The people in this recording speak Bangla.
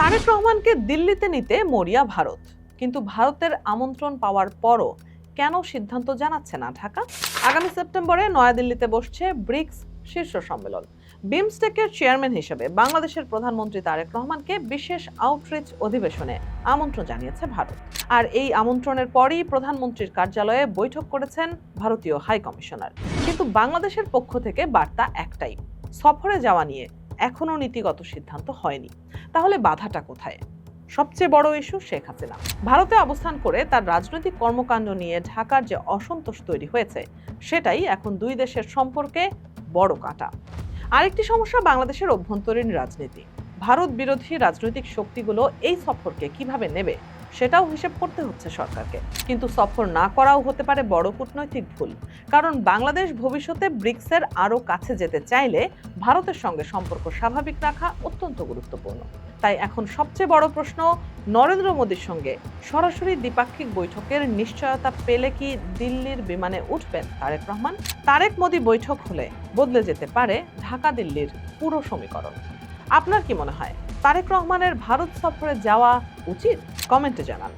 তারেক রহমানকে দিল্লিতে নিতে মরিয়া ভারত, কিন্তু ভারতের আমন্ত্রণ পাওয়ার পরও কেন সিদ্ধান্ত জানাচ্ছে না ঢাকা? আগামী সেপ্টেম্বরে নয়াদিল্লিতে বসছে ব্রিক্স শীর্ষ সম্মেলন। বিমস্টেকের চেয়ারম্যান হিসেবে বাংলাদেশের প্রধানমন্ত্রী তারেক রহমানকে বিশেষ আউটরিচ অধিবেশনে আমন্ত্রণ জানিয়েছে ভারত। আর এই আমন্ত্রণের পরই প্রধানমন্ত্রীর কার্যালয়ে বৈঠক করেছেন ভারতীয় হাই কমিশনার। কিন্তু বাংলাদেশের পক্ষ থেকে বার্তা একটাই, সফরে যাওয়া নিয়ে এখনো নীতিগত সিদ্ধান্ত হয়নি। তাহলে বাধাটা কোথায়? সবচেয়ে বড় ইস্যু শেখ হাসিনা। ভারতে অবস্থান করে তার রাজনৈতিক কর্মকাণ্ড নিয়ে ঢাকার যে অসন্তোষ তৈরি হয়েছে, সেটাই এখন দুই দেশের সম্পর্কে বড় কাঁটা। আরেকটি সমস্যা বাংলাদেশের অভ্যন্তরীণ রাজনীতি। ভারত বিরোধী রাজনৈতিক শক্তিগুলো এই সফরকে কিভাবে নেবে সেটাও হিসেব করতে হচ্ছে সরকারকে। কিন্তু সফর না করাও হতে পারে বড় কূটনৈতিক ভুল, কারণ বাংলাদেশ ভবিষ্যতে ব্রিক্সের আরও কাছে যেতে চাইলে ভারতের সঙ্গে সম্পর্ক স্বাভাবিক রাখা অত্যন্ত গুরুত্বপূর্ণ। তাই এখন সবচেয়ে বড় প্রশ্ন, নরেন্দ্র মোদীর সঙ্গে সরাসরি দ্বিপাক্ষিক বৈঠকের নিশ্চয়তা পেলে কি দিল্লির বিমানে উঠবেন তারেক রহমান? তারেক মোদী বৈঠক হলে বদলে যেতে পারে ঢাকা দিল্লির পুরো সমীকরণ। আপনার কি মনে হয়, তারেক রহমানের ভারত সফরে যাওয়া উচিত? কমেন্টে জানান।